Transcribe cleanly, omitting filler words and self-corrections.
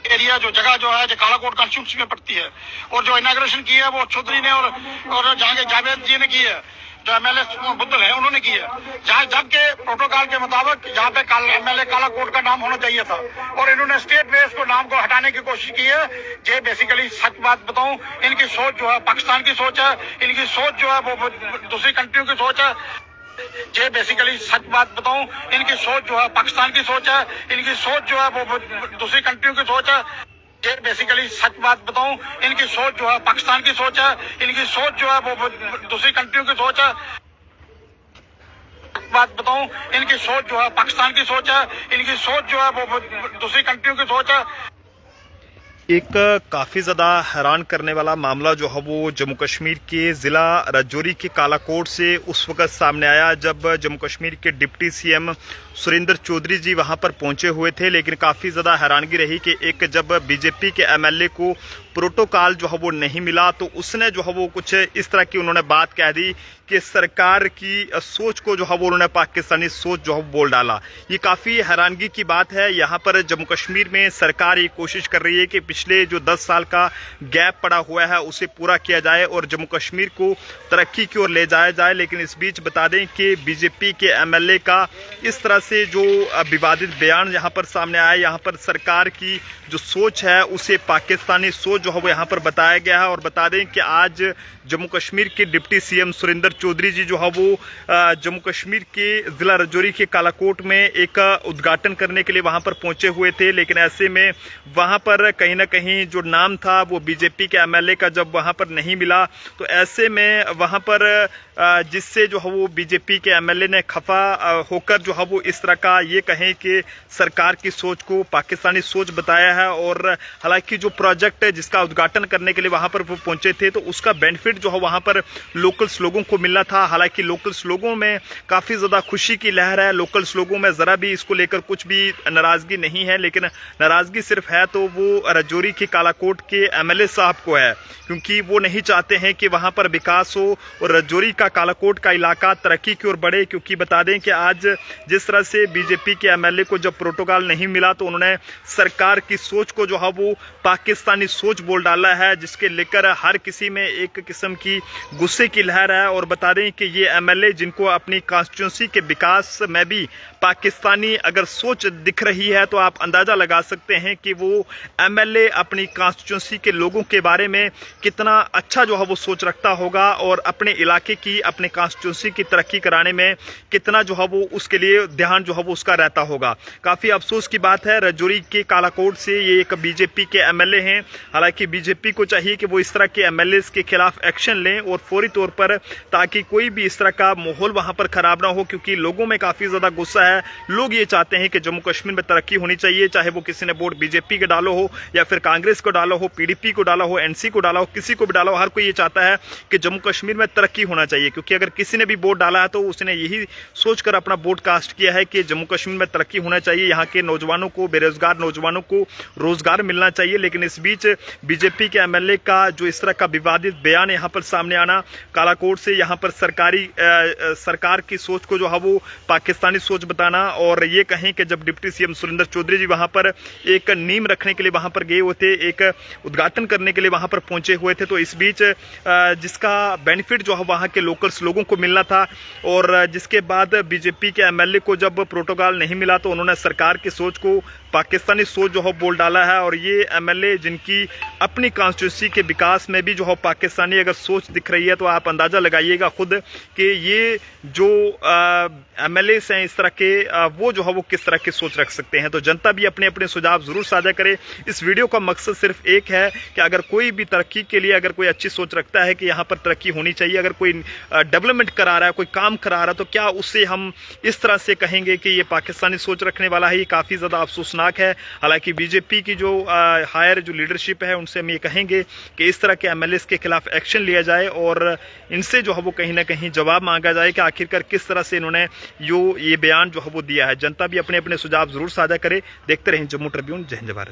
Area जो जगह जो है जो कालाकोट कॉन्स्टिट्यूंसी में पड़ती है, और जो इनाग्रेशन की है वो चौधरी ने और जहाँ जावेद जी ने की है, जो एमएलए बुद्धल है उन्होंने की है। जहाँ जबकि प्रोटोकॉल के मुताबिक यहाँ पे एमएलए कालाकोट का नाम होना चाहिए था, और इन्होंने स्टेट बेस को नाम को हटाने की कोशिश की है। ये बेसिकली सच बात बताऊं, इनकी सोच जो है पाकिस्तान की सोच है, इनकी सोच जो है वो दूसरी कंट्रियों की सोच है। ये बेसिकली सच बात बताऊं, इनकी सोच जो है पाकिस्तान की सोच है, इनकी सोच जो है वो दूसरी कंट्रियों की सोच है। ये बेसिकली सच बात बताऊं, इनकी सोच जो है पाकिस्तान की सोच है, इनकी सोच जो है वो दूसरी कंट्रियों की सोच है। बात बताऊं, इनकी सोच जो है पाकिस्तान की सोच है, इनकी सोच जो है वो दूसरी कंट्रियों की सोच है। एक काफ़ी ज़्यादा हैरान करने वाला मामला जो है वो जम्मू कश्मीर के ज़िला राजौरी के कालाकोट से उस वक्त सामने आया जब जम्मू कश्मीर के डिप्टी सीएम सुरेंद्र चौधरी जी वहां पर पहुंचे हुए थे। लेकिन काफ़ी ज़्यादा हैरानगी रही कि एक जब बीजेपी के एमएलए को प्रोटोकॉल जो है वो नहीं मिला तो उसने जो है वो कुछ इस तरह की उन्होंने बात कह दी कि सरकार की सोच को जो है वो उन्होंने पाकिस्तानी सोच जो है बोल डाला। ये काफ़ी हैरानगी की बात है। यहाँ पर जम्मू कश्मीर में सरकार ये कोशिश कर रही है कि पिछले जो 10 साल का गैप पड़ा हुआ है उसे पूरा किया जाए और जम्मू कश्मीर को तरक्की की ओर ले जाया जाए। लेकिन इस बीच बता दें कि बीजेपी के एमएलए का इस तरह से जो विवादित बयान यहाँ पर सामने आया, यहाँ पर सरकार की जो सोच है उसे पाकिस्तानी सोच जो है वो यहाँ पर बताया गया है। और बता दें कि आज जम्मू कश्मीर के डिप्टी सीएम सुरेंद्र चौधरी जी जो है वो जम्मू कश्मीर के ज़िला राजौरी के कालाकोट में एक उद्घाटन करने के लिए वहाँ पर पहुँचे हुए थे। लेकिन ऐसे में वहाँ पर कहीं ना कहीं जो नाम था वो बीजेपी के एमएलए का जब वहाँ पर नहीं मिला तो ऐसे में वहाँ पर जिससे जो है वो बीजेपी के एमएलए ने खफा होकर जो है वो इस तरह का ये कहें कि सरकार की सोच को पाकिस्तानी सोच बताया है। और हालांकि जो प्रोजेक्ट है जिसका उद्घाटन करने के लिए वहाँ पर वो पहुँचे थे तो उसका बेनिफिट जो है वहाँ पर लोकल्स लोगों को मिलना था। हालांकि लोकल्स लोगों में काफ़ी ज़्यादा खुशी की लहर है, लोकल्स लोगों में ज़रा भी इसको लेकर कुछ भी नाराज़गी नहीं है। लेकिन नाराज़गी सिर्फ है तो वो राजौरी के कालाकोट के एमएलए साहब को है, क्योंकि वो नहीं चाहते हैं कि वहाँ पर विकास हो और राजौरी का कालाकोट का इलाका तरक्की की ओर बढ़े। क्योंकि बता दें कि आज जिस तरह से बीजेपी के एमएलए को जब प्रोटोकॉल नहीं मिला तो उन्होंने सरकार की सोच को जो है वो पाकिस्तानी सोच बोल डाला है, जिसके लेकर हर किसी में एक किस्म की गुस्से की लहर है। और बता दें कि ये एमएलए जिनको अपनी कॉन्स्टिट्यूंसी के विकास में भी पाकिस्तानी अगर सोच दिख रही है तो आप अंदाजा लगा सकते हैं कि वो एमएलए अपनी कॉन्स्टिट्यूंसी के लोगों के बारे में कितना अच्छा जो है वो सोच रखता होगा और अपने इलाके की अपने कॉन्स्टिट्यूंसी की तरक्की कराने में कितना जो है वो उसके लिए ध्यान जो है वो उसका रहता होगा। काफ़ी अफसोस की बात है, राजौरी के कालाकोट से ये एक बीजेपी के एमएलए हैं। हालांकि बीजेपी को चाहिए कि वो इस तरह के एमएलए के खिलाफ एक्शन लें और फौरी तौर पर, ताकि कोई भी इस तरह का माहौल वहां पर खराब ना हो। क्योंकि लोगों में काफ़ी ज़्यादा गुस्सा है, लोग ये चाहते हैं कि जम्मू कश्मीर में तरक्की होनी चाहिए, चाहे वो किसी ने वोट बीजेपी के डालो हो या फिर कांग्रेस को डालो हो, पीडीपी को डाला हो, एनसी को डाला हो, किसी को भी डाला हो, हर कोई ये चाहता है कि जम्मू कश्मीर में तरक्की होना चाहिए। क्योंकि अगर किसी ने भी वोट डाला है तो उसने यही सोचकर अपना वोट कास्ट किया है कि जम्मू कश्मीर में तरक्की होना चाहिए, यहाँ के नौजवानों को, बेरोजगार नौजवानों को रोजगार मिलना चाहिए। लेकिन इस बीच बीजेपी के एमएलए का जो इस तरह का विवादित बयान यहाँ पर सामने आना, कालाकोट से यहाँ पर सरकार की सोच को जो है वो पाकिस्तानी सोच बताना, और ये कहें कि जब डिप्टी सीएम सुरेंद्र चौधरी जी वहाँ पर एक नींव रखने के लिए वहाँ पर गए हुए थे, एक उद्घाटन करने के लिए वहाँ पर पहुँचे हुए थे, तो इस बीच जिसका बेनिफिट जो है वहाँ के लोकल्स लोगों को मिलना था और जिसके बाद बीजेपी के एमएलए को जब प्रोटोकॉल नहीं मिला तो उन्होंने सरकार की सोच को पाकिस्तानी सोच जो है बोल डाला है। और ये एमएलए जिनकी अपनी कॉन्स्टिट्यूंसी के विकास में भी जो है पाकिस्तानी अगर सोच दिख रही है तो आप अंदाज़ा लगाइएगा खुद कि ये जो एमएलए हैं इस तरह के वो जो है वो किस तरह की सोच रख सकते हैं। तो जनता भी अपने अपने सुझाव ज़रूर साझा करे। इस वीडियो का मकसद सिर्फ एक है कि अगर कोई भी तरक्की के लिए अगर कोई अच्छी सोच रखता है कि यहाँ पर तरक्की होनी चाहिए, अगर कोई डेवलपमेंट करा रहा है, कोई काम करा रहा है, तो क्या उससे हम इस तरह से कहेंगे कि ये पाकिस्तानी सोच रखने वाला है। ये काफ़ी ज़्यादा अफसोसनाक है। हालांकि बीजेपी की जो हायर जो लीडरशिप है उनसे हम ये कहेंगे कि इस तरह के एमएलए के खिलाफ एक्शन लिया जाए और इनसे जो है वो कहीं ना कहीं जवाब मांगा जाए कि आखिरकार किस तरह से इन्होंने ये बयान जो है वो दिया है। जनता भी अपने अपने सुझाव जरूर साझा करे। देखते रहें जम्मू ट्रिब्यून। जय हिंद भारत।